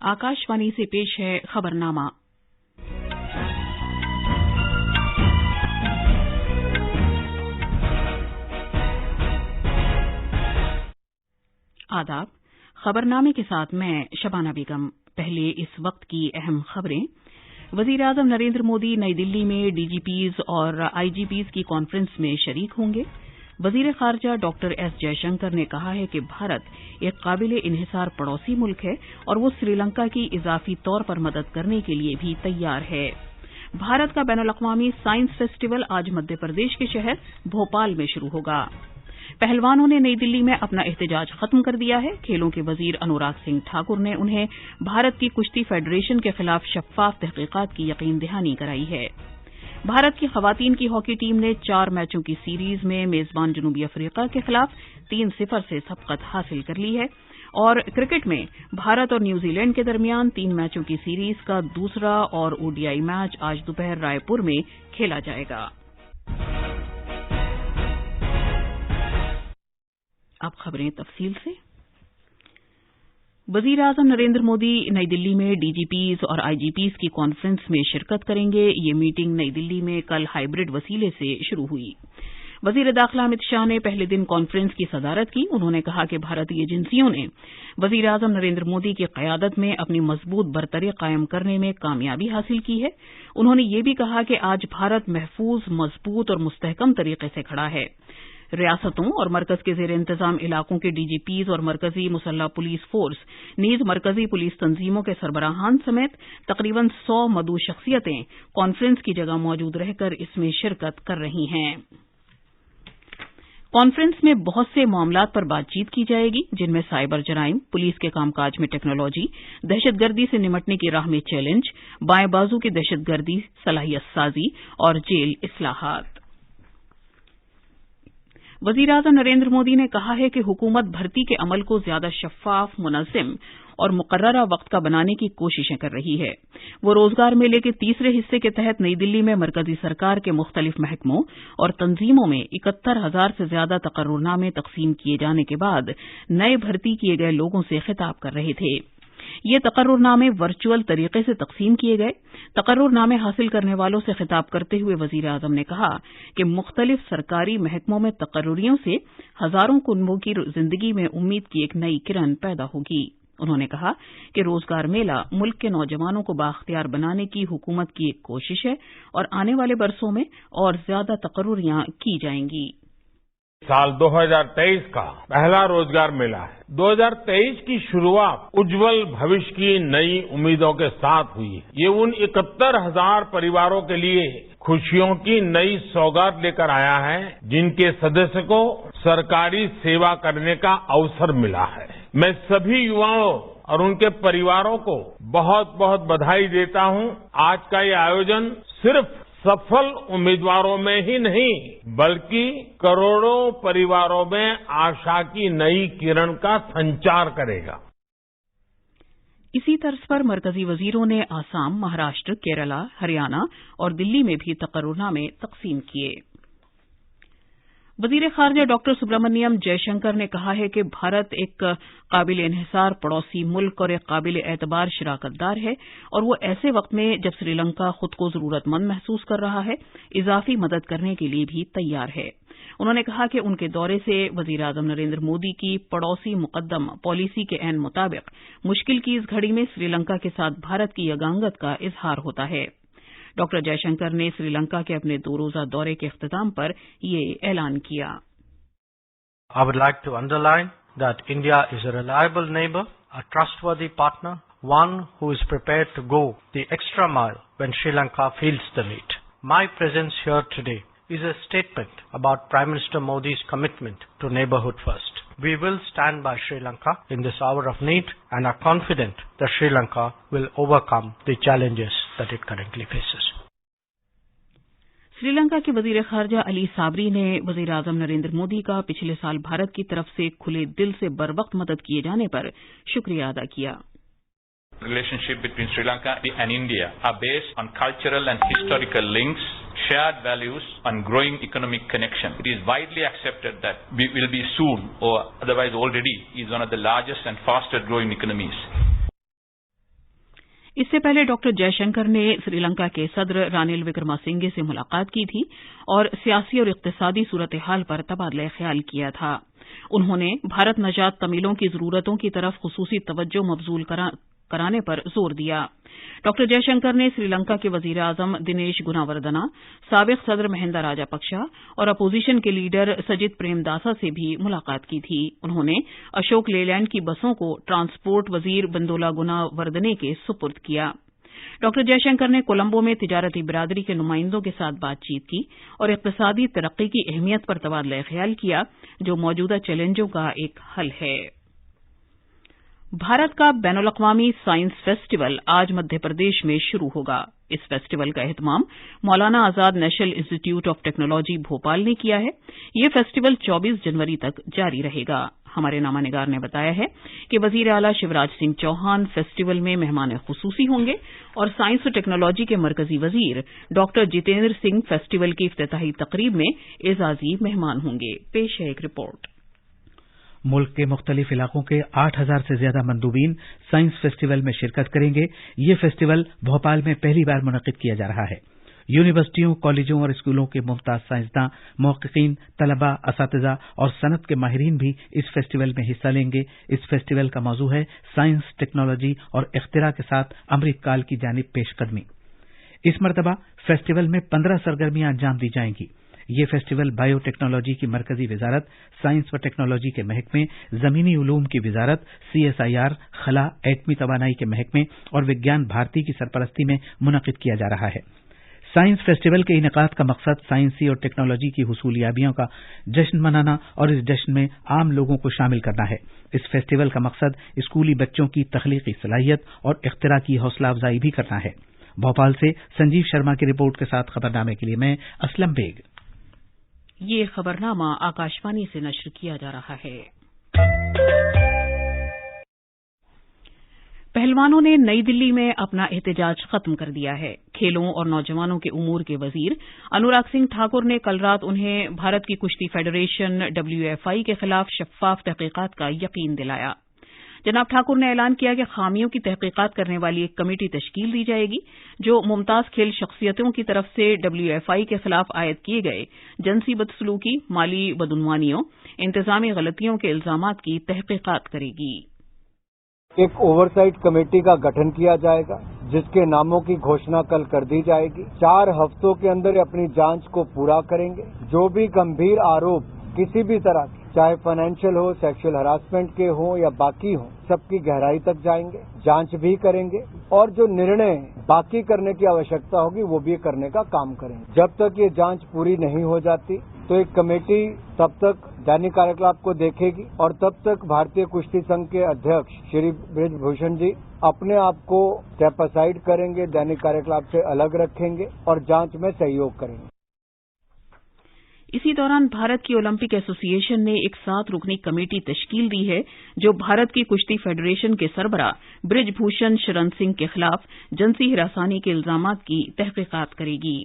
आकाशवाणी से पेश है खबरनामा। आदाब। खबरनामे के साथ मैं शबाना बेगम। पहले इस वक्त की अहम खबरें। वजीर-ए-आजम नरेंद्र मोदी नई दिल्ली में डीजीपीज और आईजीपीज की कॉन्फ्रेंस में शरीक होंगे। वजीर खारजा डॉक्टर एस जयशंकर ने कहा है कि भारत एक काबिल इन्हिसार पड़ोसी मुल्क है और वो श्रीलंका की इजाफी तौर पर मदद करने के लिए भी तैयार है। भारत का बैनुल-अक़वामी साइंस फेस्टिवल आज मध्य प्रदेश के शहर भोपाल में शुरू होगा। पहलवानों ने नई दिल्ली में अपना एहतजाज खत्म कर दिया है। खेलों के वजीर अनुराग सिंह ठाकुर ने उन्हें भारत की कुश्ती फेडरेशन के खिलाफ शफ्फाफ तहकीकात की यकीन दहानी कराई है। भारत की खवातीन की हॉकी टीम ने 4 मैचों की सीरीज में मेजबान जनूबी अफ्रीका के खिलाफ 3-0 से सबकत हासिल कर ली है। और क्रिकेट में भारत और न्यूजीलैंड के दरमियान 3 मैचों की सीरीज का दूसरा और ओडीआई मैच आज दोपहर रायपुर में खेला जाएगा। अब खबरें तफसील से। वजीर-ए-आजम नरेंद्र मोदी नई दिल्ली में डीजीपीज और आईजीपीज की कॉन्फ्रेंस में शिरकत करेंगे। ये मीटिंग नई दिल्ली में कल हाइब्रिड वसीले से शुरू हुई। वजीर दाखिला अमित शाह ने पहले दिन कॉन्फ्रेंस की सदारत की। उन्होंने कहा कि भारतीय एजेंसियों ने वजीर-ए-आजम नरेंद्र मोदी की क़यादत में अपनी मजबूत बरतरी कायम करने में कामयाबी हासिल की है। उन्होंने ये भी कहा कि आज भारत महफूज, मजबूत और मुस्तहकम तरीके से खड़ा है। रियासतों और मरकज के जेर इंतजाम इलाकों के डीजीपीज और मरकजी मुसल्ह पुलिस फोर्स नीज मरकजी पुलिस तंजीमों के सरबराहान समेत तकरीबन 100 मदऊ शख्सियतें कॉन्फ्रेंस की जगह मौजूद रहकर इसमें शिरकत कर रही हैं। कॉन्फ्रेंस में बहुत से मामलात पर बातचीत की जाएगी, जिनमें साइबर जराइम, पुलिस के कामकाज में टेक्नोलॉजी, दहशतगर्दी से निमटने की राह में चैलेंज, बाएं बाजू की दहशतगर्दी, सलाहियत साजी और जेल इस्लाहात। वजीर-ए-आजम नरेंद्र मोदी ने कहा है कि हुकूमत भर्ती के अमल को ज्यादा शफ्फाफ, मुनज़्ज़म और मुकर्ररा वक्त का बनाने की कोशिशें कर रही है। वो रोजगार मेले के तीसरे हिस्से के तहत नई दिल्ली में मरकजी सरकार के मुख्तलिफ महकमों और तंजीमों में 71,000 से ज्यादा तकर्रुरनामे तकसीम किए जाने के बाद नए भर्ती किए गए लोगों से खिताब कर रहे थे। ये तकर्रुरनामे वर्चुअल तरीके से तकसीम किए गए। तकर्रुरनामे हासिल करने वालों से खिताब करते हुए वजीर-ए-आजम ने कहा कि मुख्तलिफ सरकारी महकमों में तकर्रुरियों से हजारों कुनबों की जिंदगी में उम्मीद की एक नई किरण पैदा होगी। उन्होंने कहा कि रोजगार मेला मुल्क के नौजवानों को बाख्तियार बनाने की हुकूमत की एक कोशिश है और आने वाले बरसों में और ज्यादा तकर्रुरियां की जाएंगी। साल 2023 का पहला रोजगार मेला है। 2023 की शुरुआत उज्जवल भविष्य की नई उम्मीदों के साथ हुई है। ये उन 71,000 परिवारों के लिए खुशियों की नई सौगात लेकर आया है, जिनके सदस्य को सरकारी सेवा करने का अवसर मिला है। मैं सभी युवाओं और उनके परिवारों को बहुत बहुत बधाई देता हूं। आज का ये आयोजन सिर्फ सफल उम्मीदवारों में ही नहीं, बल्कि करोड़ों परिवारों में आशा की नई किरण का संचार करेगा। इसी तर्ज पर मरकजी वजीरों ने आसाम, महाराष्ट्र, केरला, हरियाणा और दिल्ली में भी तकर्रुरनामे तकसीम किए। वजीर खारजा डॉक्टर सुब्रमण्यम जयशंकर ने कहा है कि भारत एक काबिल इन्हिसार पड़ोसी मुल्क और एक काबिल एतबार शराकतदार है और वो ऐसे वक्त में जब श्रीलंका खुद को जरूरतमंद महसूस कर रहा है, इजाफी मदद करने के लिए भी तैयार है। उन्होंने कहा कि उनके दौरे से वजीर-ए-आजम नरेंद्र मोदी की पड़ोसी मुकद्दम पॉलिसी के ऐन मुताबिक मुश्किल की इस घड़ी में श्रीलंका के साथ भारत की यगांगत का इजहार होता है। डॉक्टर जयशंकर ने श्रीलंका के अपने 2 रोजा दौरे के इख्तिताम पर ये ऐलान किया। I would like to underline that India is a reliable neighbor, a trustworthy partner, one who is prepared to go the extra mile when Sri Lanka feels the need. My presence here today is a statement about Prime Minister Modi's commitment to neighborhood first. We will stand by Sri Lanka in this hour of need and are confident that Sri Lanka will overcome the challenges that it currently faces. Sri Lanka के वजीर खारजा अली साबरी ने वजीर-ए-आजम नरेंद्र मोदी का पिछले साल भारत की तरफ से खुले दिल से बरवक्त मदद किए जाने पर शुक्रिया अदा किया। Relationship between Sri Lanka and India are based on cultural and historical links, shared values, and growing economic connection. It is widely accepted that we will be soon, or otherwise already, is one of the largest and fastest growing economies. इससे पहले doctor Jaishankar ने श्रीलंका के सदर रानिल विक्रमासिंघे से मुलाकात की थी और सियासी और इक्तिसादी सूरत-ए-हाल पर तबादला ख्याल किया था। उन्होंने भारत नजात तमिलों की जरूरतों की तरफ खुसूसी तवज्जो मबजूल कराने पर जोर दिया। डॉक्टर जयशंकर ने श्रीलंका के वजीर आजम दिनेश गुनावर्दना, साबिक सदर महिंदा राजापक्षा और अपोजिशन के लीडर सजित प्रेमदासा से भी मुलाकात की थी। उन्होंने अशोक लेलैंड की बसों को ट्रांसपोर्ट वजीर बंदोला गुनावर्दने के सुपुर्द किया। डॉक्टर जयशंकर ने कोलंबो में तिजारती बिरादरी के नुमाइंदों के साथ बातचीत की और इक्तिसादी तरक्की की अहमियत पर तबादला ख्याल किया, जो मौजूदा चैलेंजों का एक हल है। भारत का बैनुल-अक़वामी साइंस फेस्टिवल आज मध्य प्रदेश में शुरू होगा। इस फेस्टिवल का एहतमाम Maulana Azad National Institute of Technology Bhopal ने किया है। ये फेस्टिवल 24 जनवरी तक जारी रहेगा। हमारे नामानिगार ने बताया है कि वजीर आला शिवराज सिंह चौहान फेस्टिवल में मेहमान खुसूसी होंगे और साइंस और टेक्नोलॉजी के मरकजी वजीर डॉक्टर जितेंद्र सिंह फेस्टिवल की इफ्तिताही तकरीब में एजाजी मेहमान होंगे। पेश है एक रिपोर्ट। मुल्क के मुख्तलिफ इलाकों के 8000 से ज्यादा मंदूबीन साइंस फेस्टिवल में शिरकत करेंगे। ये फेस्टिवल भोपाल में पहली बार मुनक्किद किया जा रहा है। यूनिवर्सिटियों, कॉलेजों और स्कूलों के मुमताज साइंसदां, मुहक्किकीन, तलबा, असातिज़ा और सनत के माहिरीन भी इस फेस्टिवल में हिस्सा लेंगे। इस फेस्टिवल का मौजू है साइंस, टेक्नोलॉजी और इख्तिरा के साथ अमृत काल की जानिब पेशकदमी। इस मरतबा फेस्टिवल में 15 सरगर्मियां अंजाम दी जाएंगी। ये फेस्टिवल बायोटेक्नोलॉजी की मरकजी वजारत, साइंस व टेक्नोलॉजी के महकमे, जमीनी उलूम की वजारत, CSIR, खला, एटमी तवानाई के महकमे और विज्ञान भारती की सरपरस्ती में मुनक्किद किया जा रहा है। साइंस फेस्टिवल के इनेकाद का मकसद साइंसी और टेक्नोलॉजी की हुसूलियाबियों का जश्न मनाना और इस जश्न में आम लोगों को शामिल करना है। इस फेस्टिवल का मकसद स्कूली बच्चों की तख्लीकी सलाहियत और इख्तिरा की हौसला अफजाई भी करना है। भोपाल से संजीव शर्मा की रिपोर्ट के साथ खबरनामे के लिए मैं असलम बेग। ये खबरनामा आकाशवाणी से नश्र किया जा रहा है। पहलवानों ने नई दिल्ली में अपना एहतजाज खत्म कर दिया है। खेलों और नौजवानों के उमूर के वजीर अनुराग सिंह ठाकुर ने कल रात उन्हें भारत की कुश्ती फेडरेशन WFI के खिलाफ शफाफ तहकीकात का यकीन दिलाया। जनाब ठाकुर ने ऐलान किया कि खामियों की तहकीकात करने वाली एक कमेटी तश्कील दी जाएगी, जो मुमताज खेल शख्सियतों की तरफ से WFI के खिलाफ आयद किए गए जिनसी बदसलूकी, माली बदउनवानियों, इंतजामी गलतियों के इल्जामात की तहकीकात करेगी। एक ओवरसाइट कमेटी का गठन किया जाएगा, जिसके नामों की घोषणा कल कर दी जाएगी। 4 हफ्तों के अंदर अपनी जांच को पूरा करेंगे। जो भी गंभीर आरोप किसी भी तरह के, चाहे फाइनेंशियल हो, सेक्सुअल हरासमेंट के हो या बाकी हो, सबकी गहराई तक जाएंगे, जांच भी करेंगे और जो निर्णय बाकी करने की आवश्यकता होगी वो भी करने का काम करेंगे। जब तक ये जांच पूरी नहीं हो जाती तो एक कमेटी तब तक दैनिक कार्यकलाप को देखेगी और तब तक भारतीय कुश्ती संघ के अध्यक्ष श्री बृजभूषण जी अपने आप को स्टेप असाइड करेंगे, दैनिक कार्यकलाप से अलग रखेंगे और जांच में सहयोग करेंगे। इसी दौरान भारत की ओलंपिक एसोसिएशन ने एक 7 रुकनी कमेटी तश्कील दी है, जो भारत की कुश्ती फेडरेशन के सरबरा बृजभूषण शरण सिंह के खिलाफ जिनसी हिरासानी के इल्जामात की तहकीकात करेगी।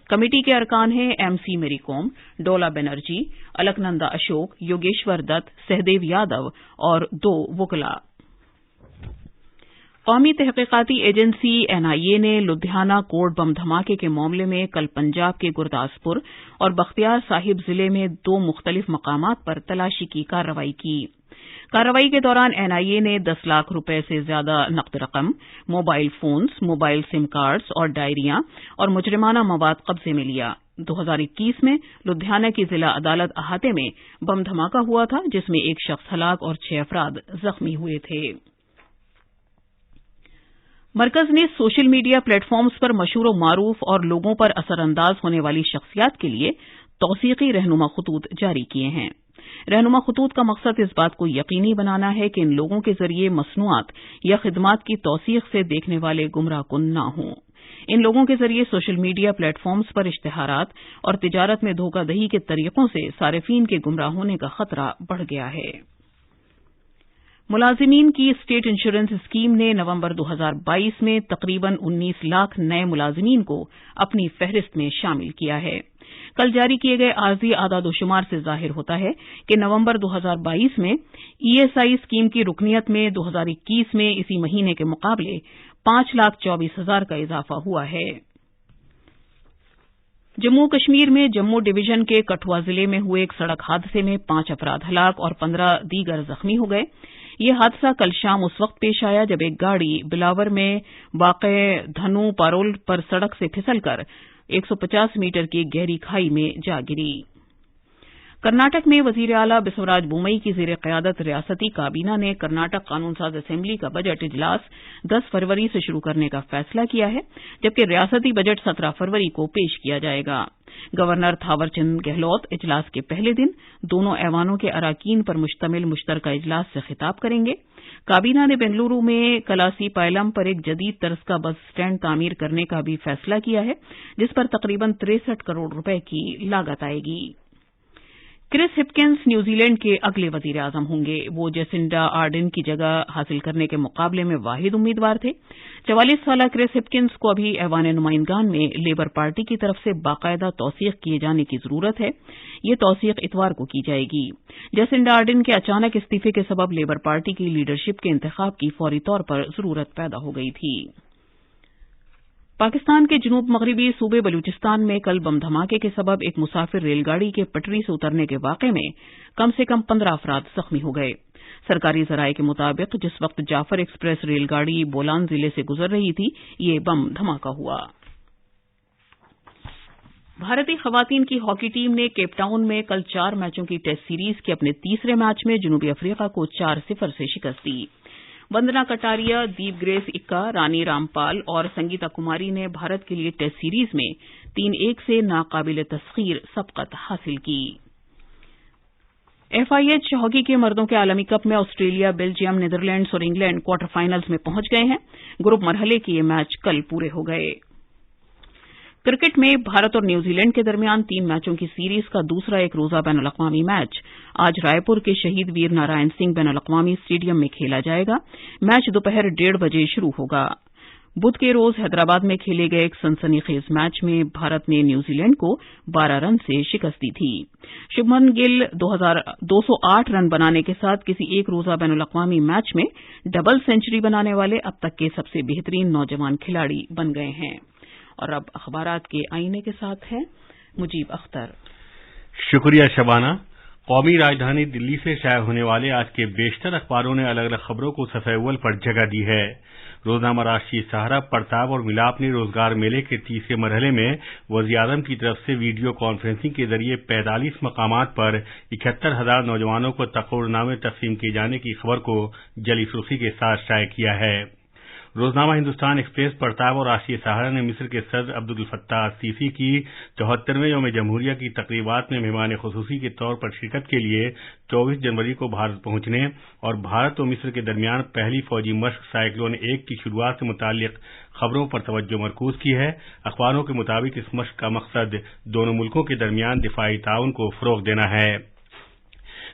कमेटी के अरकान हैं MC मेरी कॉम, डोला बनर्जी, अलकनंदा अशोक, योगेश्वर दत्त, सहदेव यादव और 2 वुकला। कौमी तहकीकाती एजेंसी NIA ने लुधियाना कोर्ट बम धमाके के मामले में कल पंजाब के गुरदासपुर और बख्तियार साहिब जिले में 2 मुख्तलिफ मकामात पर तलाशी की कार्रवाई की। कार्रवाई के दौरान NIA ने 10 लाख रुपए से ज्यादा नकद रकम, mobile phones, mobile SIM cards और डायरियां और मुजरिमाना मवाद कब्जे में लिया। 2021 में लुधियाना की जिला अदालत अहाते में बम धमाका हुआ था, जिसमें एक शख्स हलाक और 6 अफराद जख्मी हुए थे। मरकज ने सोशल मीडिया प्लेटफॉर्म्स पर मशहूर मारूफ और लोगों पर असरअंदाज होने वाली शख्सियात के लिए तौसीकी रहनुमा खतूत जारी किए हैं। रहनुमा खतूत का मकसद इस बात को यकीनी बनाना है कि इन लोगों के जरिए मसनूआत या खिदमात की तौसीक से देखने वाले गुमराह कुन न हों। इन लोगों के जरिए सोशल मीडिया प्लेटफॉर्म्स पर इश्तिहारात और तिजारत में धोखाधड़ी के तरीकों से सारिफीन के गुमराह होने का खतरा बढ़ गया है। मुलाजिमीन की स्टेट इंश्योरेंस स्कीम ने नवंबर 2022 में तकरीबन 19 लाख नए मुलाजिमीन को अपनी फहरिस्त में शामिल किया है। कल जारी किए गए आरजी आदाद-ओ-शुमार से जाहिर होता है कि नवंबर 2022 में ईएसआई स्कीम की रुकनियत में 2021 में इसी महीने के मुकाबले 5,24,000 का इजाफा हुआ है। जम्मू कश्मीर में जम्मू डिवीजन के कठुआ जिले में हुए एक सड़क हादसे में 5 अफराद हलाक और 15 दीगर जख्मी हो गए। यह हादसा कल शाम उस वक्त पेश आया जब एक गाड़ी बिलावर में वाक़े धनु पारोल पर सड़क से फिसलकर 150 मीटर की गहरी खाई में जा गिरी। कर्नाटक में वजीर आला बिस्वराज बोमई की ज़ेर क़यादत रियासती काबीना ने कर्नाटक कानून साज असेंबली का बजट इजलास 10 फरवरी से शुरू करने का फैसला किया है, जबकि रियासती बजट 17 फरवरी को पेश किया जाएगा। गवर्नर थावरचंद गहलोत इजलास के पहले दिन दोनों ऐवानों के अराकीन पर मुश्तमिल मुश्तरका इजलास से खिताब करेंगे। काबीना ने बेंगलुरु में कलासी पायलम पर एक जदीद तर्ज का बस स्टैंड तामीर करने का भी फैसला किया है, जिस पर तकरीबन 63 करोड़ रुपए की लागत आएगी। क्रिस हिपकिंस न्यूजीलैंड के अगले वजीर आजम होंगे। वो जेसिंडा आर्डन की जगह हासिल करने के मुकाबले में वाहिद उम्मीदवार थे। 44 साला क्रिस हिपकिंस को अभी ऐवान नुमाइंदगान में लेबर पार्टी की तरफ से बाकायदा तौसीक किए जाने की जरूरत है। ये तौसीक इतवार को की जाएगी। जेसिंडा आर्डन के अचानक इस्तीफे के सबब लेबर पार्टी की लीडरशिप के इंतखाब की फौरी तौर पर जरूरत पैदा हो गई थी। पाकिस्तान के जनूब मगरबी सूबे बलूचिस्तान में कल बम धमाके के सबब एक मुसाफिर रेलगाड़ी के पटरी से उतरने के वाक़े में कम से कम 15 अफराद जख्मी हो गए। सरकारी ज़राए के मुताबिक जिस वक्त जाफर एक्सप्रेस रेलगाड़ी बोलान जिले से गुजर रही थी, ये बम धमाका हुआ। भारतीय खवातीन की हॉकी टीम ने केपटाउन में कल 4 मैचों की टेस्ट सीरीज के अपने तीसरे मैच में जनूबी अफ्रीका को 4-0 से शिकस्त दी। वंदना कटारिया, दीप ग्रेस इक्का, रानी रामपाल और संगीता कुमारी ने भारत के लिए टेस्ट सीरीज में 3-1 से नाकाबिल तस्खीर सबकत हासिल की। FIH हॉकी के मर्दों के आलमी कप में ऑस्ट्रेलिया, बेल्जियम, नीदरलैंड्स और इंग्लैंड क्वार्टर फाइनल्स में पहुंच गए हैं। ग्रुप मरहले के ये मैच कल पूरे हो गए। क्रिकेट में भारत और न्यूजीलैंड के दरमियान 3 मैचों की सीरीज का दूसरा एक रोजा बैनुल अक़वामी मैच आज रायपुर के शहीद वीर नारायण सिंह बैनुल अक़वामी स्टेडियम में खेला जाएगा। मैच दोपहर 1:30 बजे शुरू होगा। बुध के रोज हैदराबाद में खेले गए एक सनसनीखेज मैच में भारत ने न्यूजीलैंड को 12 रन से शिकस्त दी थी। शुभमन गिल 208 रन बनाने के साथ किसी एक रोजा बैनुल अक़वामी मैच में डबल सेंचुरी बनाने वाले अब तक के सबसे बेहतरीन नौजवान खिलाड़ी बन गए हैं। और अब अखबारात के आईने के साथ है मुजीब अख्तर। शुक्रिया शबाना। कौमी राजधानी दिल्ली से शाया होने वाले आज के बेशतर अखबारों ने अलग अलग खबरों को सफ़े अव्वल पर जगह दी है। रोजनामा राष्ट्रीय सहारा, प्रताप और मिलाप ने रोजगार मेले के तीसरे मरहले में वज़ीर-ए-आज़म की तरफ से वीडियो कॉन्फ्रेंसिंग के जरिए 45 मकामात पर 71,000 नौजवानों को तक़रीरनामे तक़सीम किए जाने की खबर को जली सुर्खी के साथ शाया किया है। रोजनामा हिंदुस्तान एक्सप्रेस, प्रताप और राष्ट्रीय सहारा ने मिस्र के सदर अब्दुल फत्ताह सीसी की 74वें यौम जमहूरिया की तक़रीबात में मेहमान ख़ुसूसी के तौर पर शिरकत के लिए 24 जनवरी को भारत पहुंचने और भारत और मिस्र के दरमियान पहली फौजी मशक साइक्लोन 1 की शुरुआत से मुताल्लिक़ खबरों पर तवज्जो मरकूज की है। अखबारों के मुताबिक इस मशक का मकसद दोनों मुल्कों के दरमियान दिफाई ताउन को फ़रोग़ देना है।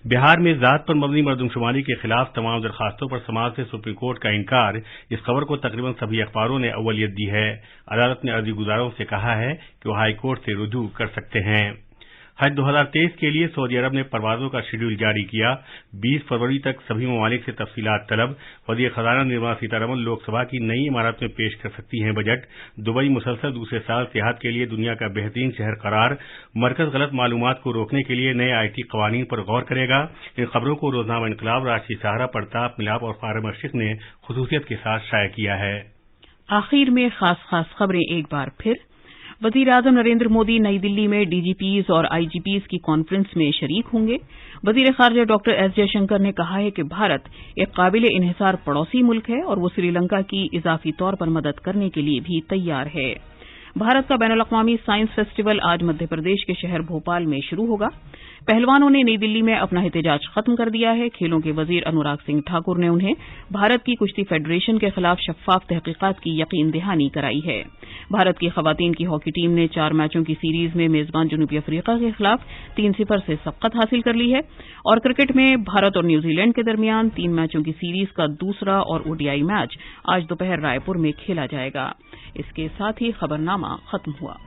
बिहार में ज़ात पर मबनी मरदमशुमारी के खिलाफ तमाम दरखास्तों पर समाअत से सुप्रीम कोर्ट का इंकार। इस खबर को तकरीबन सभी अखबारों ने अव्वलियत दी है। अदालत ने अर्जी गुजारों से कहा है कि वो हाई कोर्ट से रुजू कर सकते हैं। हज 2023 के लिए सऊदी अरब ने परवाजों का शेड्यूल जारी किया। 20 फरवरी तक सभी ममालिक से तफसीलात तलब। वज़ीर खजाना निर्मला सीतारमण लोकसभा की नई इमारत में पेश कर सकती हैं बजट। दुबई मुसलसल दूसरे साल सेहत के लिए दुनिया का बेहतरीन शहर करार। मरकज गलत मालूमात को रोकने के लिए नए IT कवानीन पर गौर करेगा। इन खबरों को रोजनामा इनकलाब, राष्ट्रीय सहारा, प्रताप, मिलाप और फ़ार मशरिक़ ने खुसूसियत के साथ शाया किया है। आखिर में खास खबरें एक बार फिर। वजीर आजम नरेंद्र मोदी नई दिल्ली में DGPs और IGPs की कॉन्फ्रेंस में शरीक होंगे। वजीर खारजा डॉक्टर S जयशंकर ने कहा है कि भारत एक काबिल इन्हिसार पड़ोसी मुल्क है और वो श्रीलंका की इजाफी तौर पर मदद करने के लिए भी तैयार है। भारत का बैनुल अक़वामी साइंस फेस्टिवल आज मध्य प्रदेश के शहर भोपाल में शुरू होगा। पहलवानों ने नई दिल्ली में अपना एहतजाज खत्म कर दिया है। खेलों के वजीर अनुराग सिंह ठाकुर ने उन्हें भारत की कुश्ती फेडरेशन के खिलाफ शफाफ तहकीकात की यकीन दहानी कराई है। भारत की खवातीन की हॉकी टीम ने 4 मैचों की सीरीज में मेजबान जनूबी अफ्रीका के खिलाफ 3-0 से सबकत हासिल कर ली है। और क्रिकेट में भारत और न्यूजीलैंड के दरमियान 3 मैचों की सीरीज का दूसरा और ODI मैच आज दोपहर रायपुर में खेला जाएगा। इसके साथ ही खबरनामा खत्म हुआ।